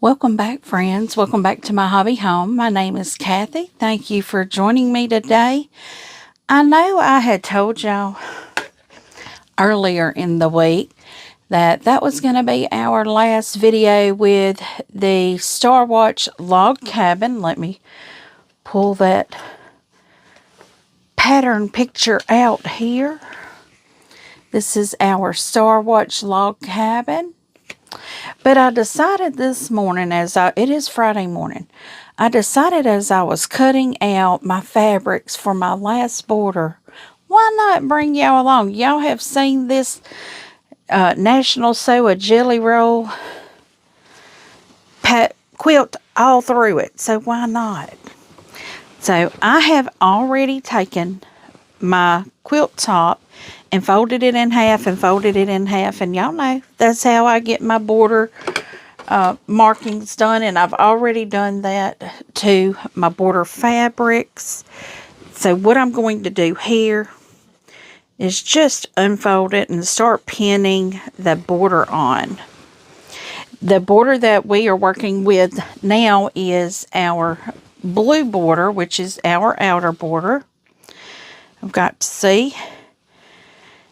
Welcome back, friends. Welcome back to my hobby home. My name is Cathy. Thank you for joining me today. I know I had told y'all earlier in the week that was going to be our last video with the Star Watch log cabin. Let me pull that pattern picture out here. This is our Star Watch log cabin. But I decided this morning, it is Friday morning, I decided as I was cutting out my fabrics for my last border, why not bring y'all along? Y'all have seen this National Sew a Jelly Roll quilt all through it, so why not? So I have already taken my quilt top and folded it in half and folded it in half, and y'all know that's how I get my border markings done, and I've already done that to my border fabrics. So what I'm going to do here is just unfold it and start pinning the border on. The border that we are working with now is our blue border, which is our outer border. I've got to see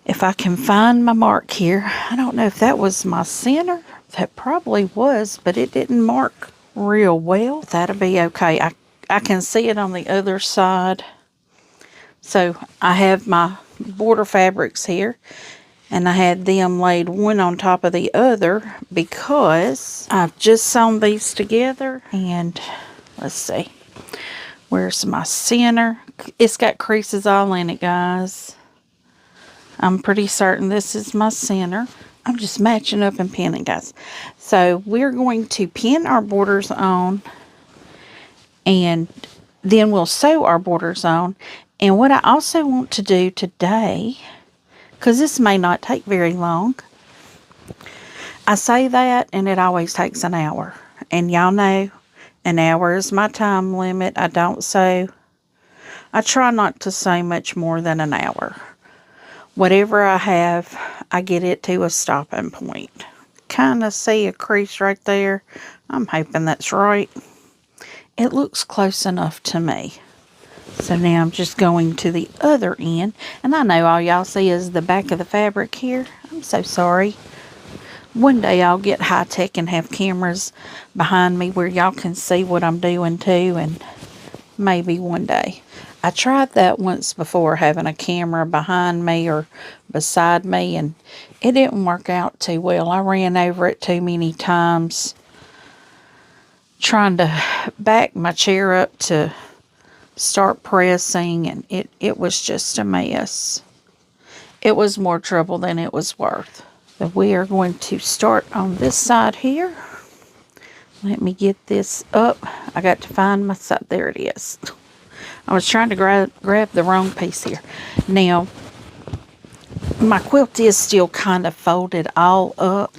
if I can find my mark here. I don't know if that was my center. That probably was, but it didn't mark real well. That'll be okay. I can see it on the other side. So I have my border fabrics here, and I had them laid one on top of the other because I've just sewn these together. And let's see, where's my center? It's got creases all in it, guys. I'm pretty certain this is my center. I'm just matching up and pinning, guys. So we're going to pin our borders on, and then we'll sew our borders on. And what I also want to do today, because this may not take very long, I say that and it always takes an hour. And y'all know an hour is my time limit. I try not to sew much more than an hour. Whatever I have, I get it to a stopping point. Kind of see a crease right there. I'm hoping that's right. It looks close enough to me. So now I'm just going to the other end. And I know all y'all see is the back of the fabric here. I'm so sorry. One day I'll get high tech and have cameras behind me where y'all can see what I'm doing too. And maybe one day. I tried that once before, having a camera behind me or beside me, and it didn't work out too well. I ran over it too many times trying to back my chair up to start pressing, and it was just a mess. It was more trouble than it was worth. So we are going to start on this side here. Let me get this up. I got to find my side. There it is. I was trying to grab the wrong piece here. Now, my quilt is still kind of folded all up.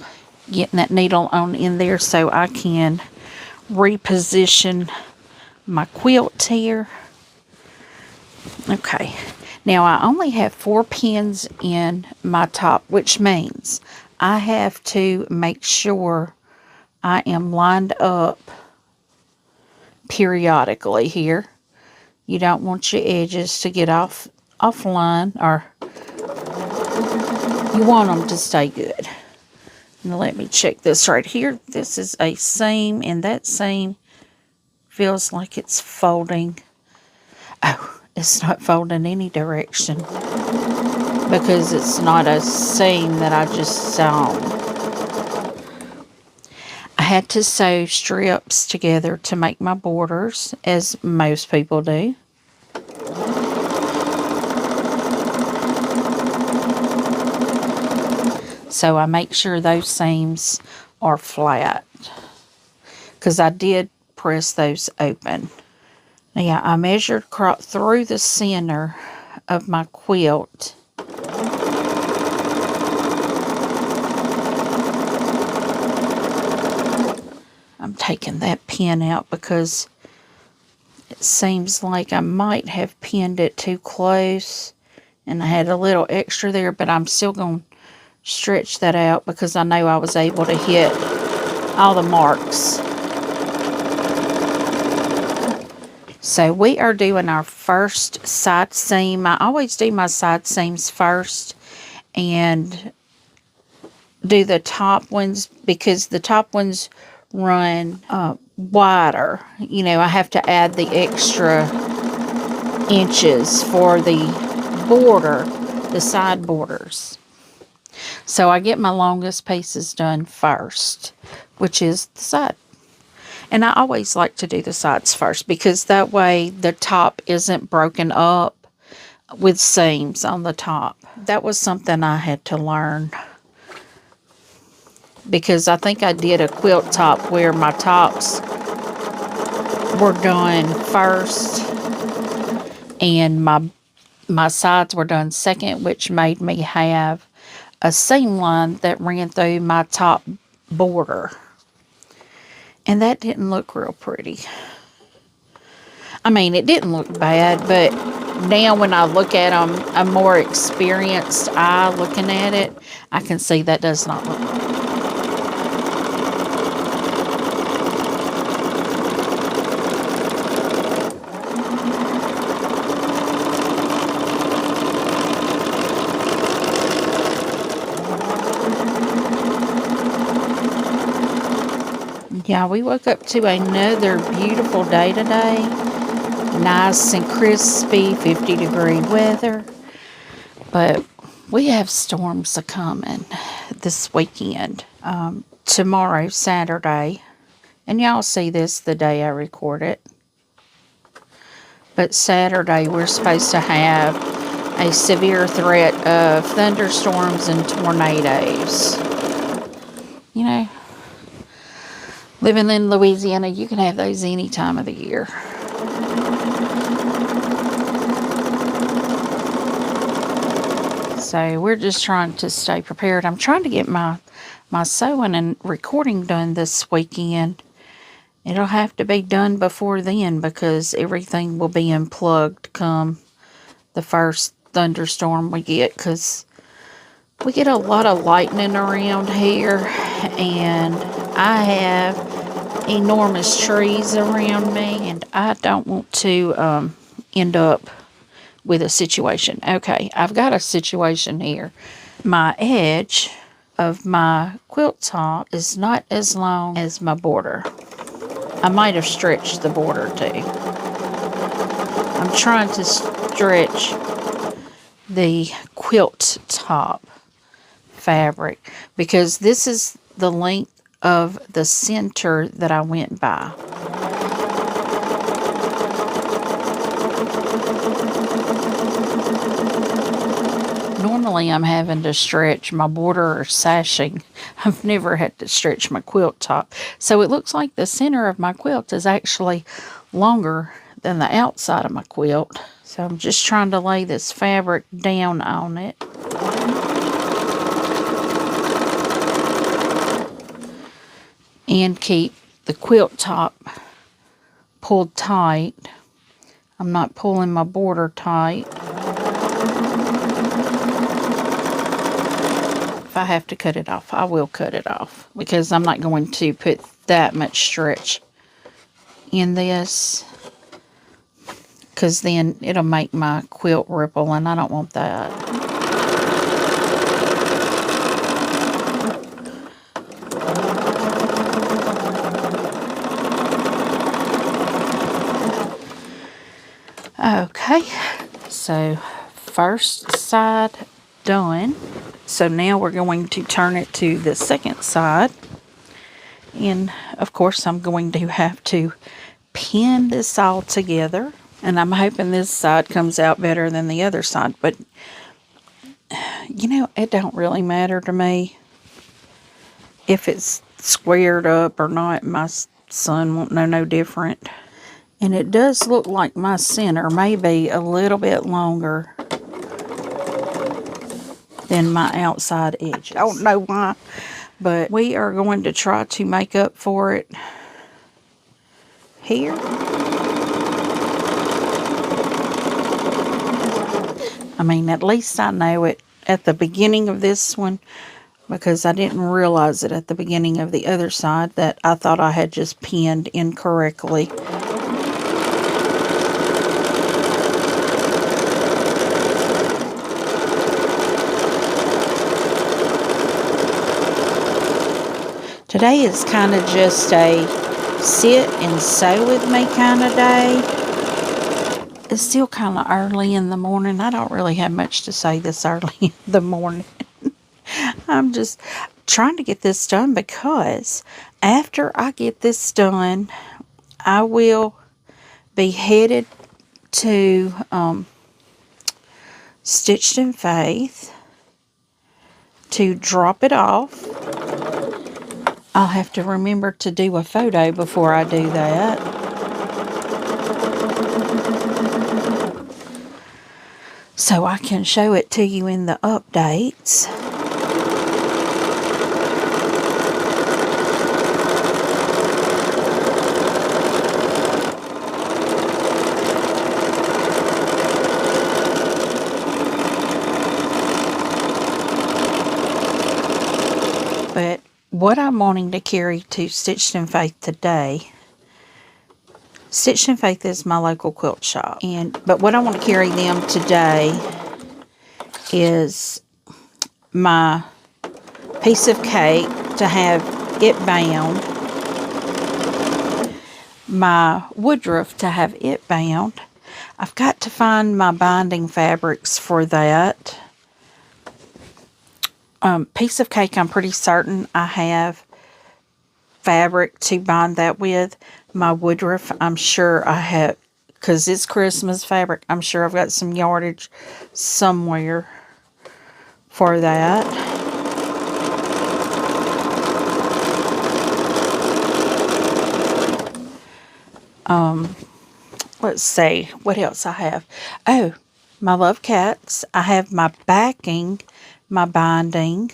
Getting that needle on in there so I can reposition my quilt here. Okay. Now, I only have 4 pins in my top, which means I have to make sure I am lined up periodically here. You don't want your edges to get offline, or you want them to stay good. Now let me check this right here. This is a seam, and that seam feels like it's folding. Oh, it's not folding any direction because it's not a seam that I just sewn. I had to sew strips together to make my borders, as most people do. So I make sure those seams are flat, because I did press those open. Now I measured through the center of my quilt. I'm taking that pin out because it seems like I might have pinned it too close, and I had a little extra there, but I'm still going to stretch that out because I know I was able to hit all the marks So we are doing our first side seam. I always do my side seams first and do the top ones because the top ones run wider. You know, I have to add the extra inches for the border, the side borders. So I get my longest pieces done first, which is the side. And I always like to do the sides first because that way the top isn't broken up with seams on the top. That was something I had to learn because I think I did a quilt top where my tops were done first and my sides were done second, which made me have a seam line that ran through my top border. And that didn't look real pretty. I mean, it didn't look bad, but now when I look at them, a more experienced eye looking at it, I can see that does not look right. Yeah, we woke up to another beautiful day today. Nice and crispy, 50-degree weather. But we have storms a-coming this weekend. Tomorrow, Saturday. And y'all see this the day I record it. But Saturday, we're supposed to have a severe threat of thunderstorms and tornadoes. You know, living in Louisiana, you can have those any time of the year. So we're just trying to stay prepared. I'm trying to get my sewing and recording done this weekend. It'll have to be done before then because everything will be unplugged come the first thunderstorm we get, because we get a lot of lightning around here and I have enormous trees around me and I don't want to end up with a situation. Okay, I've got a situation here. My edge of my quilt top is not as long as my border. I might have stretched the border too. I'm trying to stretch the quilt top fabric because this is the length of the center that I went by. Normally I'm having to stretch my border or sashing. I've never had to stretch my quilt top. So it looks like the center of my quilt is actually longer than the outside of my quilt. So I'm just trying to lay this fabric down on it. And keep the quilt top pulled tight. I'm not pulling my border tight. If I have to cut it off, I will cut it off because I'm not going to put that much stretch in this because then it'll make my quilt ripple and I don't want that. Okay, so first side done. So now we're going to turn it to the second side. And of course I'm going to have to pin this all together. And I'm hoping this side comes out better than the other side. But, you know, it don't really matter to me if it's squared up or not. My son won't know no different. And it does look like my center may be a little bit longer than my outside edge. I don't know why, but we are going to try to make up for it here. I mean, at least I know it at the beginning of this one because I didn't realize it at the beginning of the other side that I thought I had just pinned incorrectly. Today is kind of just a sit and sew with me kind of day. It's still kind of early in the morning. I don't really have much to say this early in the morning. I'm just trying to get this done because after I get this done, I will be headed to Stitched in Faith to drop it off. I'll have to remember to do a photo before I do that. So I can show it to you in the updates. But what I'm wanting to carry to Stitched in Faith today, Stitched in Faith is my local quilt shop. But what I want to carry them today is my piece of cake to have it bound, my woodruff to have it bound. I've got to find my binding fabrics for that. Piece of cake, I'm pretty certain I have fabric to bind that with. My woodruff, I'm sure I have, because it's Christmas fabric. I'm sure I've got some yardage somewhere for that. Let's see what else I have. Oh, my love cats. I have my backing, my binding.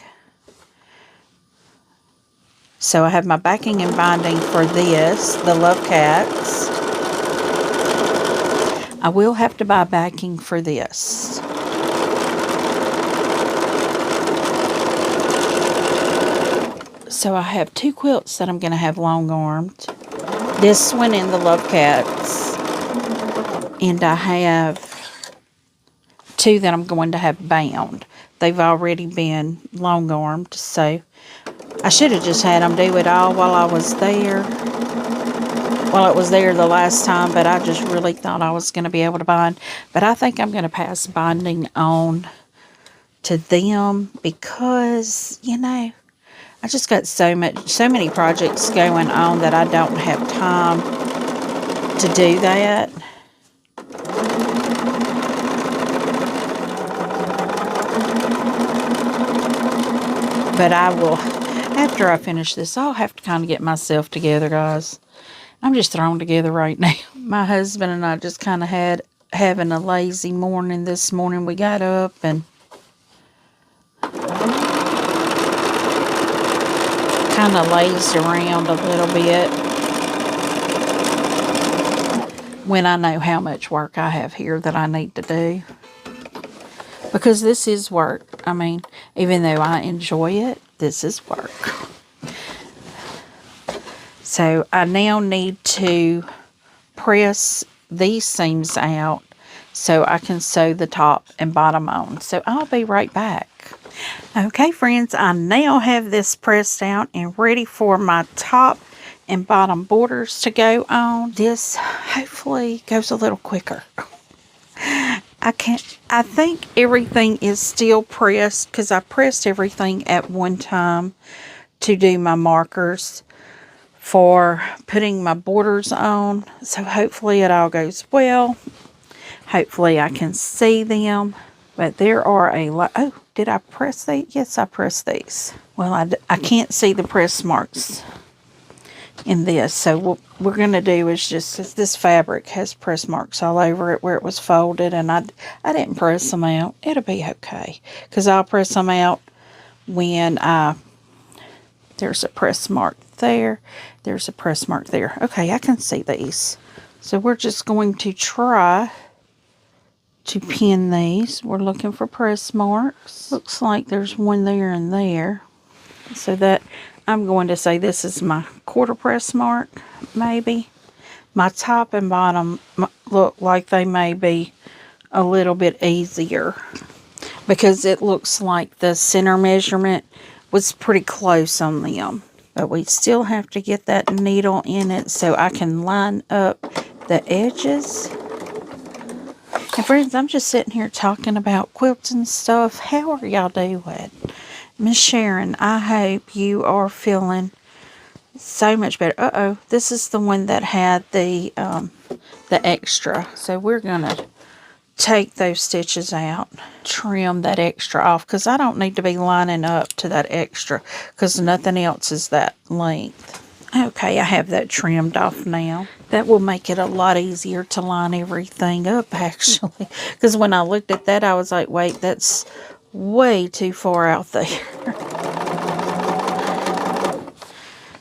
So I have my backing and binding for this, the love cats. I will have to buy backing for this. So I have 2 quilts that I'm going to have long armed. This one and the love cats. And I have 2 that I'm going to have bound. They've already been long armed, so I should have just had them do it all while I was there. While it was there the last time, but I just really thought I was going to be able to bind. But I think I'm going to pass binding on to them because, you know, I just got so many projects going on that I don't have time to do that. But I will, after I finish this, I'll have to kind of get myself together, guys. I'm just thrown together right now. My husband and I just kind of having a lazy morning this morning. We got up and kind of lazed around a little bit when I know how much work I have here that I need to do. Because this is work. I mean, even though I enjoy it, this is work. So I now need to press these seams out so I can sew the top and bottom on. So I'll be right back. Okay, friends, I now have this pressed out and ready for my top and bottom borders to go on. This hopefully goes a little quicker. I think everything is still pressed because I pressed everything at one time to do my markers for putting my borders on. So hopefully it all goes well. Hopefully I can see them. But there are a lot. Oh, did I press these? Yes, I pressed these. Well, I can't see the press marks in this. So what we're going to do is just, this fabric has press marks all over it where it was folded. And I didn't press them out. It'll be okay. Because I'll press them out when there's a press mark there. There's a press mark there. Okay, I can see these. So we're just going to try to pin these. We're looking for press marks. Looks like there's one there and there. So that, I'm going to say this is my quarter press mark, maybe. My top and bottom look like they may be a little bit easier because it looks like the center measurement was pretty close on them. But we still have to get that needle in it so I can line up the edges. And friends, I'm just sitting here talking about quilting stuff. How are y'all doing? Miss Sharon, I hope you are feeling so much better. Uh-oh, this is the one that had the extra. So we're going to take those stitches out, trim that extra off, because I don't need to be lining up to that extra, because nothing else is that length. Okay, I have that trimmed off now. That will make it a lot easier to line everything up, actually, because when I looked at that, I was like, wait, that's way too far out there.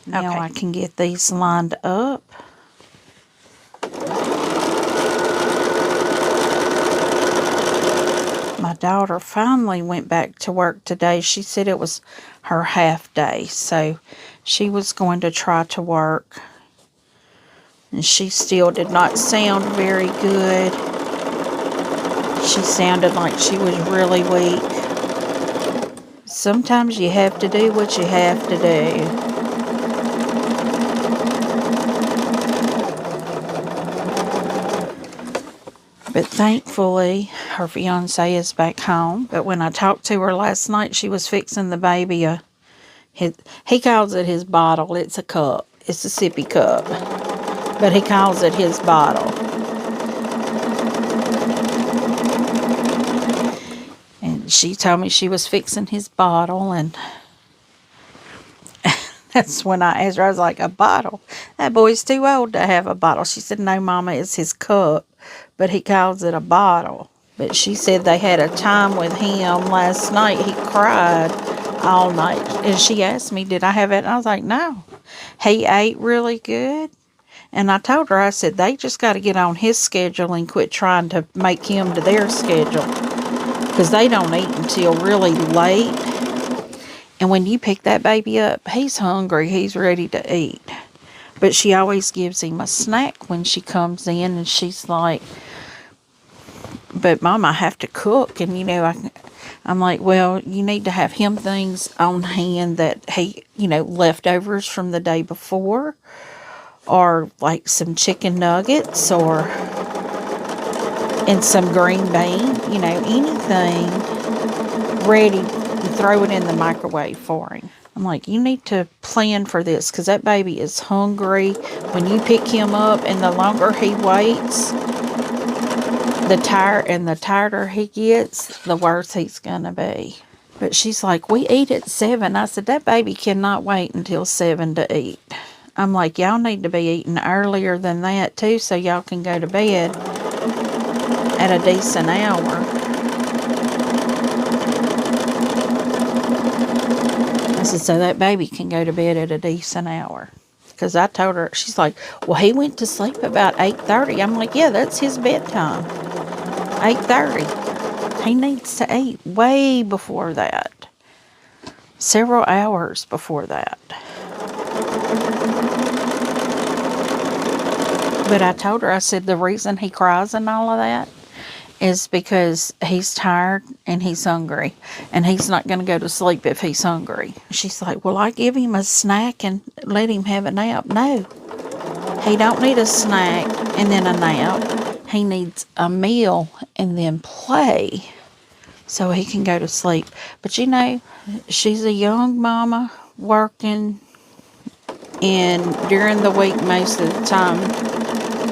Now I can get these lined up. My daughter finally went back to work today. She said it was her half day, so she was going to try to work. And she still did not sound very good. She sounded like she was really weak. Sometimes you have to do what you have to do. But thankfully, her fiance is back home. But when I talked to her last night, she was fixing the baby he calls it his bottle. It's a cup. It's a sippy cup. But he calls it his bottle. And she told me she was fixing his bottle, and that's when I asked her, I was like, a bottle? That boy's too old to have a bottle. She said, no, Mama, it's his cup, but he calls it a bottle. But she said they had a time with him last night. He cried all night. And she asked me, did I have it? And I was like, no. He ate really good. And I told her, I said, they just got to get on his schedule and quit trying to make him to their schedule. Because they don't eat until really late. And when you pick that baby up, he's hungry. He's ready to eat. But she always gives him a snack when she comes in. And she's like, but Mom, I have to cook. And, you know, I'm like, well, you need to have him things on hand that he, you know, leftovers from the day before. Or like some chicken nuggets and some green bean. You know, anything ready. Throw it in the microwave for him. I'm like, you need to plan for this, because that baby is hungry when you pick him up, and the longer he waits, the tireder he gets, the worse he's gonna be. But she's like, we eat at 7. I said, that baby cannot wait until 7 to eat. I'm like, y'all need to be eating earlier than that too, so y'all can go to bed at a decent hour. So that baby can go to bed at a decent hour. Because I told her, she's like, well, he went to sleep about 8:30. I'm like, yeah, that's his bedtime. 8:30. He needs to eat way before that. Several hours before that. But I told her, I said, the reason he cries and all of that is because he's tired and he's hungry, and he's not going to go to sleep if he's hungry. She's like, well, I give him a snack and let him have a nap. No, he don't need a snack and then a nap. He needs a meal and then play so he can go to sleep. But you know, she's a young mama working, and during the week most of the time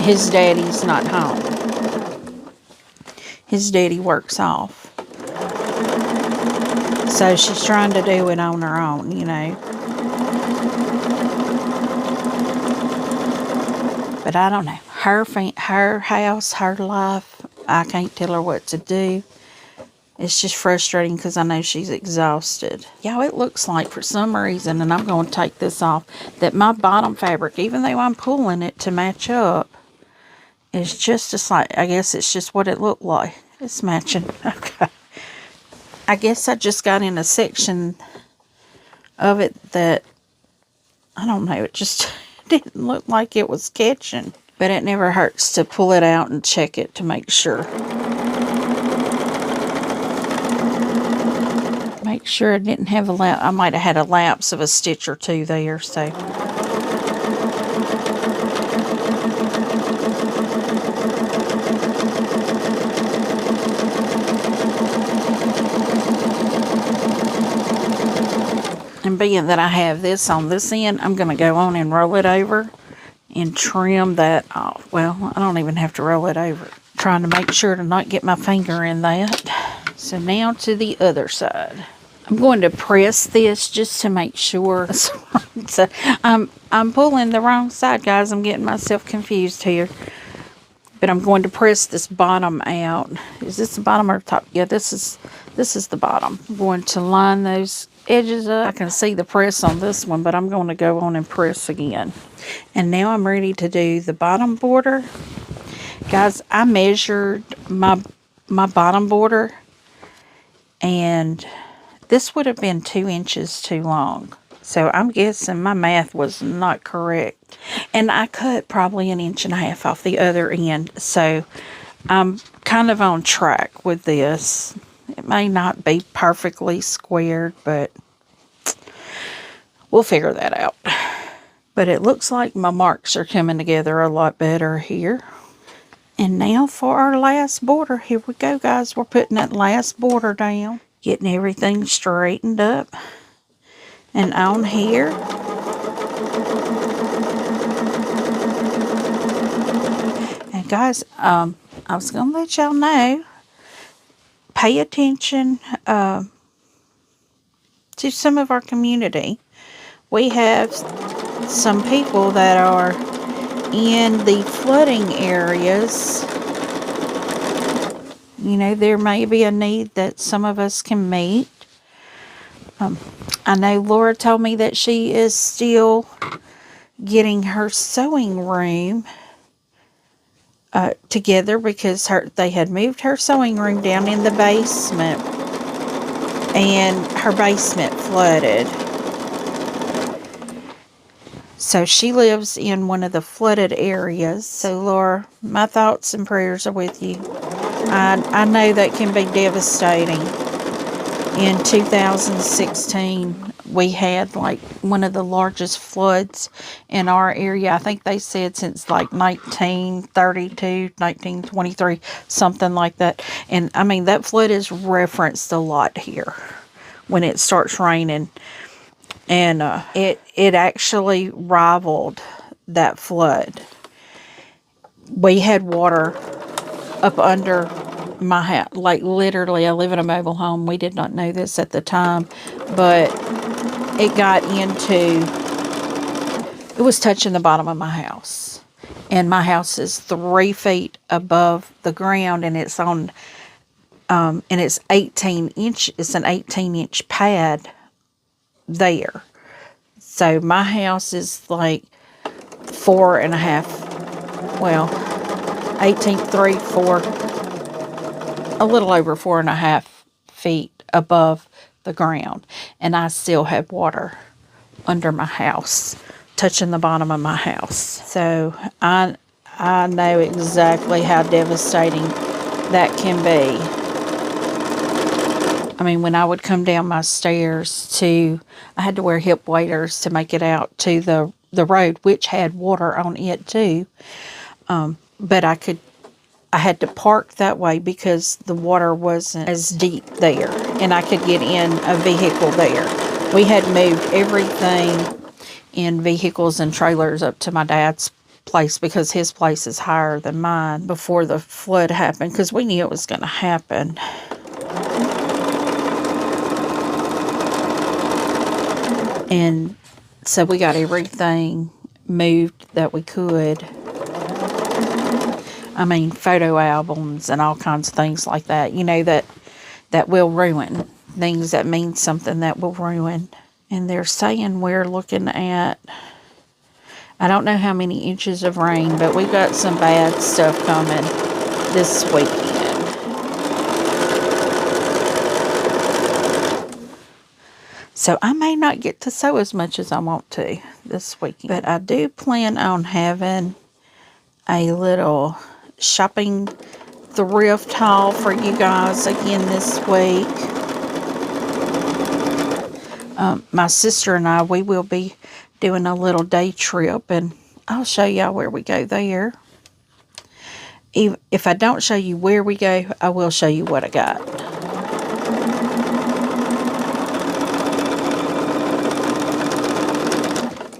his daddy's not home. His daddy works off. So she's trying to do it on her own, you know. But I don't know. Her house, her life, I can't tell her what to do. It's just frustrating because I know she's exhausted. Y'all, it looks like for some reason, and I'm going to take this off, that my bottom fabric, even though I'm pulling it to match up, is just a slight, I guess it's just what it looked like. It's matching. Okay. I guess I just got in a section of it that, I don't know, it just didn't look like it was catching. But it never hurts to pull it out and check it to make sure. make sure I didn't have a lapse. I might have had a lapse of a stitch or two there, so. And being that I have this on this end, I'm going to go on and roll it over and trim that off. Well, I don't even have to roll it over. Trying to make sure to not get my finger in that. So now to the other side. I'm going to press this just to make sure. So I'm pulling the wrong side, guys. I'm getting myself confused here. But I'm going to press this bottom out. Is this the bottom or top? Yeah, this is the bottom. I'm going to line those edges up. I can see the press on this one, but I'm going to go on and press again. And now I'm ready to do the bottom border. Guys, I measured my bottom border, and this would have been 2 inches too long. So I'm guessing my math was not correct. And I cut probably 1.5 inches off the other end. So I'm kind of on track with this. It may not be perfectly squared, but we'll figure that out. But it looks like my marks are coming together a lot better here. And now for our last border. Here we go, guys. We're putting that last border down. Getting everything straightened up. And on here, and guys, I was going to let y'all know, pay attention to some of our community. We have some people that are in the flooding areas. You know, there may be a need that some of us can meet. I know Laura told me that she is still getting her sewing room together because they had moved her sewing room down in the basement and her basement flooded. So she lives in one of the flooded areas. So Laura, my thoughts and prayers are with you. I know that can be devastating. In 2016, we had like one of the largest floods in our area. I think they said since like 1932, 1923, something like that. And I mean, that flood is referenced a lot here when it starts raining. And it actually rivaled that flood. We had water up under my house, like literally. I live in a mobile home. We did not know this at the time, but it got into, it was touching the bottom of my house, and my house is 3 feet above the ground, and it's on and it's 18 inch. It's an 18-inch pad there. So my house is like 4.5, well, 18, 3, 4, a little over 4.5 feet above the ground. And I still have water under my house, touching the bottom of my house. So I know exactly how devastating that can be. I mean, when I would come down my stairs I had to wear hip waders to make it out to the road, which had water on it too. But I had to park that way because the water wasn't as deep there, and I could get in a vehicle there. We had moved everything in vehicles and trailers up to my dad's place because his place is higher than mine before the flood happened, because we knew it was going to happen. And so we got everything moved that we could. I mean, photo albums and all kinds of things like that, you know, that will ruin. Things that mean something that will ruin. And they're saying we're looking at, I don't know how many inches of rain, but we've got some bad stuff coming this weekend. So I may not get to sew as much as I want to this weekend. But I do plan on having a little shopping thrift haul for you guys again this week. My sister and I, we will be doing a little day trip, and I'll show y'all where we go there. If I don't show you where we go, I will show you what I got.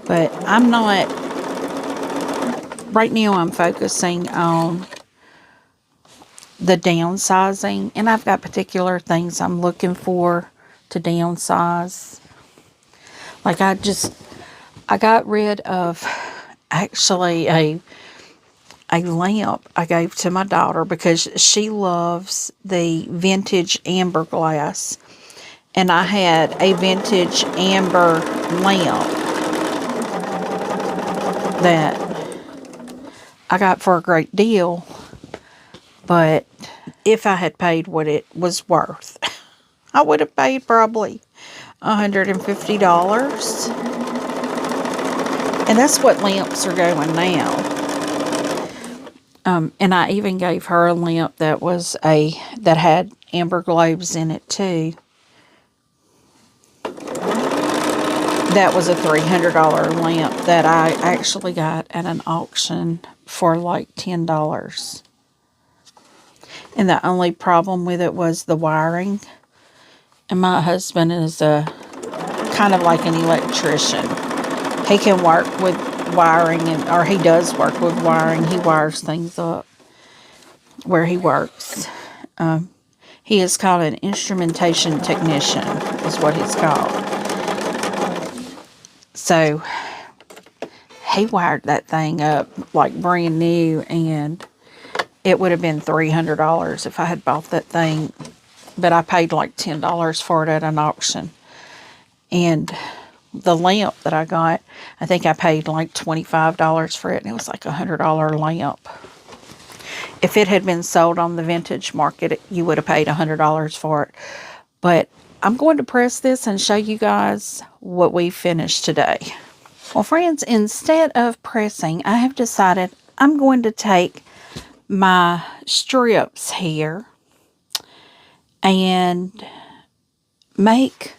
But I'm not, right now I'm focusing on the downsizing, and I've got particular things I'm looking for to downsize. Like I got rid of actually a lamp I gave to my daughter because she loves the vintage amber glass. And I had a vintage amber lamp that I got for a great deal. But if I had paid what it was worth, I would have paid probably $150. And that's what lamps are going now. And I even gave her a lamp that had amber globes in it too. That was a $300 lamp that I actually got at an auction for like $10. And the only problem with it was the wiring. And my husband is kind of like an electrician. He can work with wiring, or he does work with wiring. He wires things up where he works. He is called an instrumentation technician, is what he's called. So he wired that thing up like brand new, and it would have been $300 if I had bought that thing. But I paid like $10 for it at an auction. And the lamp that I got, I think I paid like $25 for it, and it was like a $100 lamp. If it had been sold on the vintage market, you would have paid $100 for it. But I'm going to press this and show you guys what we finished today. Well, friends, instead of pressing, I have decided I'm going to take my strips here and make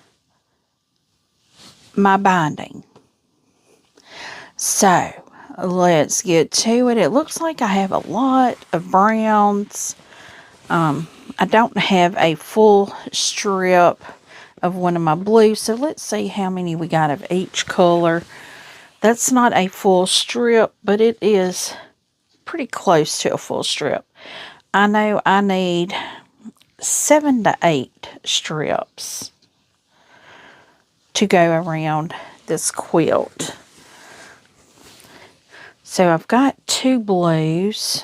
my binding. So let's get to it. It looks like I have a lot of browns. I don't have a full strip of one of my blues, so let's see how many we got of each color. That's not a full strip, but it is pretty close to a full strip. I know I need 7 to 8 strips to go around this quilt. So I've got 2 blues.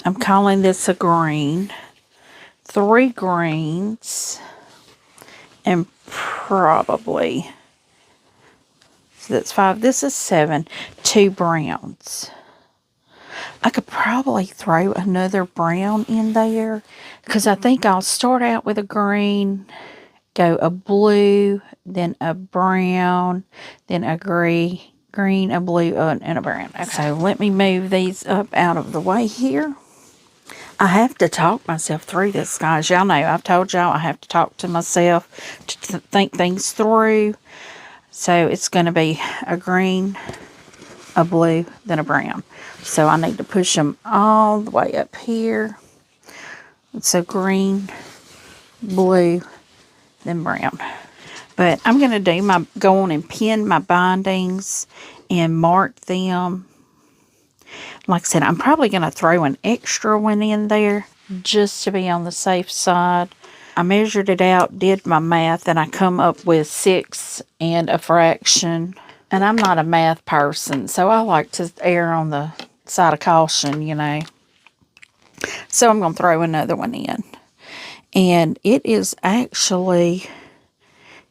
I'm calling this a green. 3 greens. And probably, so that's 5. This is 7. 2 browns. I could probably throw another brown in there, because I think I'll start out with a green, go a blue, then a brown, then a green, a blue, and a brown. Okay, so let me move these up out of the way here. I have to talk myself through this, guys. Y'all know, I've told y'all I have to talk to myself to think things through. So it's going to be a green, a blue, then a brown. So I need to push them all the way up here. So green, blue, then brown. But I'm going to go on and pin my bindings and mark them. Like I said, I'm probably going to throw an extra one in there just to be on the safe side. I measured it out, did my math, and I come up with 6 and a fraction. And I'm not a math person, so I like to err on the side of caution, you know. So I'm going to throw another one in. And it is actually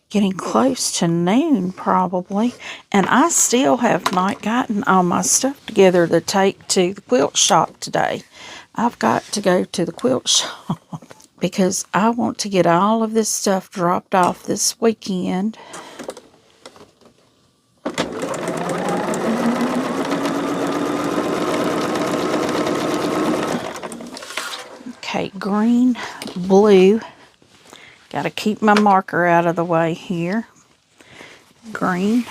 getting close to noon probably, and I still have not gotten all my stuff together to take to the quilt shop today. I've got to go to the quilt shop because I want to get all of this stuff dropped off this weekend. Okay, green, blue. Got to keep my marker out of the way here. green.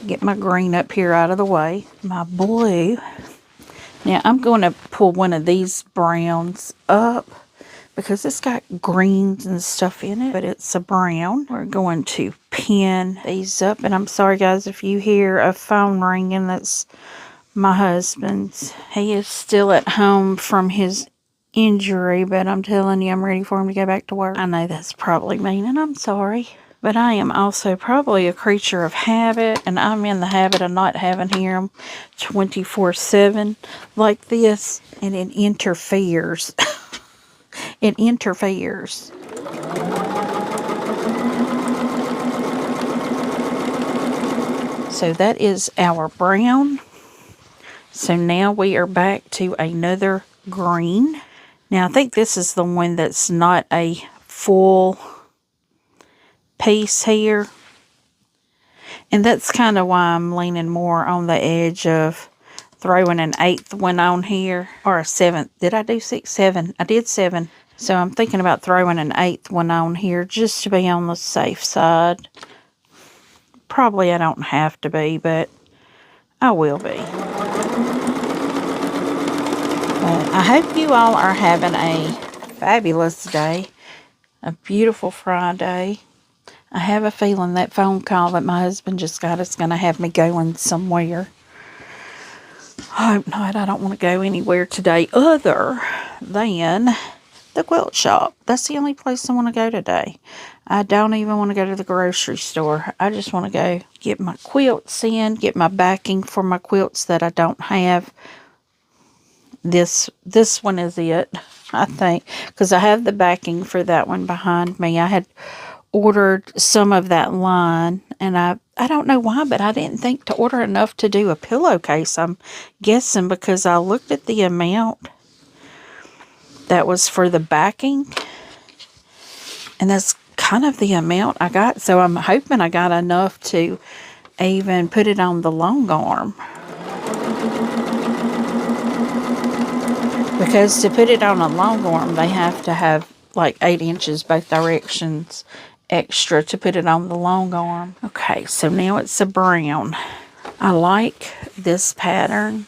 Get my green up here out of the way. My blue. Now I'm going to pull one of these browns up because it's got greens and stuff in it, but it's a brown. We're going to pin these up, and I'm sorry guys if you hear a phone ringing. That's my husband's. He is still at home from his injury, but I'm telling you, I'm ready for him to go back to work. I know that's probably mean, and I'm sorry. But I am also probably a creature of habit, and I'm in the habit of not having him 24/7 like this, and it interferes. It interferes. So that is our brown. So now we are back to another green. Now I think this is the one that's not a full piece here. And that's kind of why I'm leaning more on the edge of throwing an 8th one on here. Or a 7th. Did I do 6? 7. I did 7. So I'm thinking about throwing an 8th one on here just to be on the safe side. Probably I don't have to be, but I will be. But I hope you all are having a fabulous day. A beautiful Friday. I have a feeling that phone call that my husband just got is going to have me going somewhere. I hope not. I don't want to go anywhere today other than the quilt shop. That's the only place I want to go today. I don't even want to go to the grocery store. I just want to go get my quilts in, get my backing for my quilts that I don't have. This one is it, I think, because I have the backing for that one behind me. I had ordered some of that line, and I don't know why, but I didn't think to order enough to do a pillowcase. I'm guessing because I looked at the amount that was for the backing, and that's kind of the amount I got. So I'm hoping I got enough to even put it on the long arm. Because to put it on a long arm, they have to have like 8 inches both directions extra to put it on the long arm. Okay, so now it's a brown. I like this pattern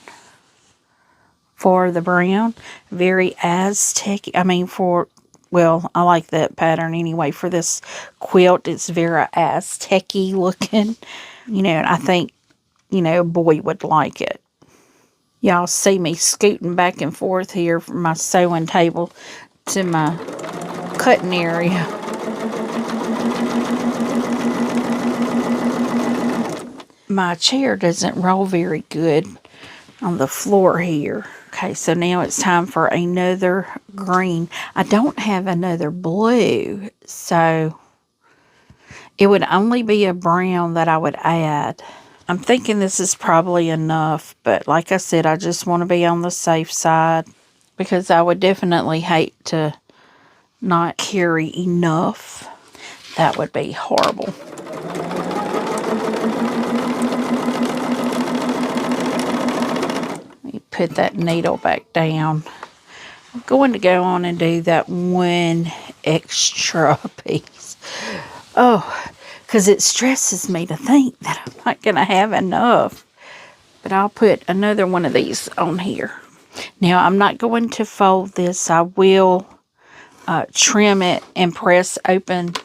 for the brown. Very Aztec. I mean, well, I like that pattern anyway. For this quilt, it's very Aztec-y looking. You know, and I think, you know, a boy would like it. Y'all see me scooting back and forth here from my sewing table to my cutting area. My chair doesn't roll very good on the floor here. Okay, so now it's time for another green. I don't have another blue, so it would only be a brown that I would add. I'm thinking this is probably enough, but like I said, I just want to be on the safe side because I would definitely hate to not carry enough. That would be horrible. Let me put that needle back down. I'm going to go on and do that one extra piece. Oh, because it stresses me to think that I'm not going to have enough. But I'll put another one of these on here. Now, I'm not going to fold this. I will trim it and press open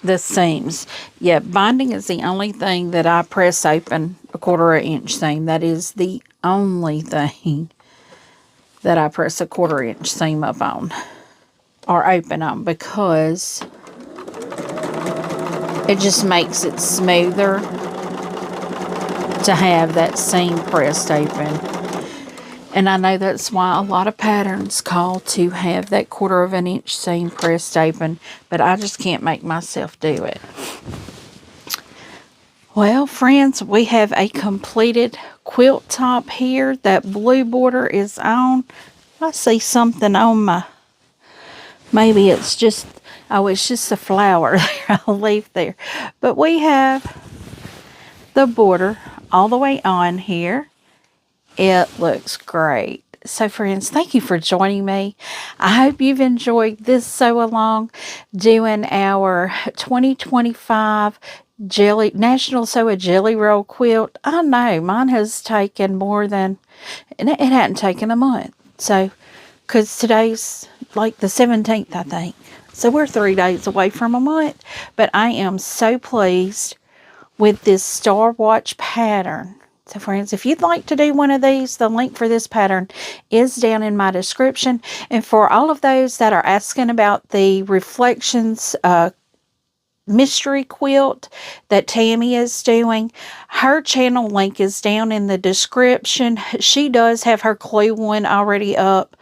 the seams. Yeah, binding is the only thing that I press open a 1/4 inch seam. That is the only thing that I press a 1/4 inch seam up on or open on, because it just makes it smoother to have that seam pressed open. And I know that's why a lot of patterns call to have that 1/4 inch seam pressed open, but I just can't make myself do it. Well, friends, we have a completed quilt top here. That blue border is on. I see something on my, maybe it's just, oh, it's just a flower there. I'll leave there. But we have the border all the way on here. It looks great. So, friends, thank you for joining me. I hope you've enjoyed this sew along, doing our 2025 National Sew a Jelly Roll quilt. I know mine has taken more than, and it hadn't taken a month. So, because today's like the 17th, I think. So we're 3 days away from a month. But I am so pleased with this Star Watch pattern. So friends, if you'd like to do one of these, the link for this pattern is down in my description. And for all of those that are asking about the Reflections mystery quilt that Tammy is doing, her channel link is down in the description. She does have her clue one already up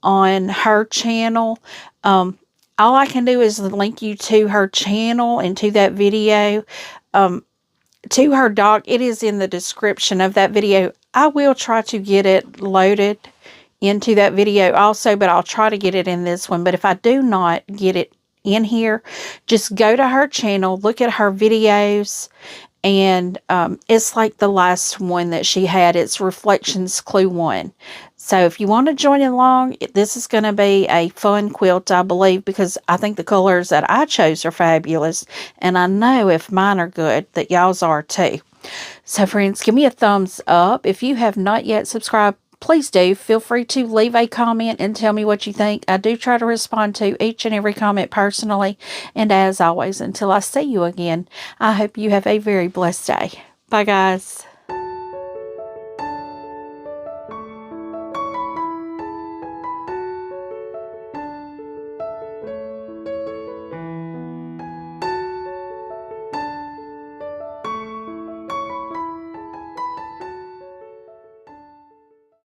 on her channel. All I can do is link you to her channel and to that video. To her doc, it is in the description of that video. I will try to get it loaded into that video also, but I'll try to get it in this one. But if I do not get it in here, just go to her channel, look at her videos, and it's like the last one that she had. It's Reflections Clue 1. So if you want to join along, this is going to be a fun quilt, I believe, because I think the colors that I chose are fabulous. And I know if mine are good, that y'all's are too. So friends, give me a thumbs up. If you have not yet subscribed, please do. Feel free to leave a comment and tell me what you think. I do try to respond to each and every comment personally. And as always, until I see you again, I hope you have a very blessed day. Bye, guys.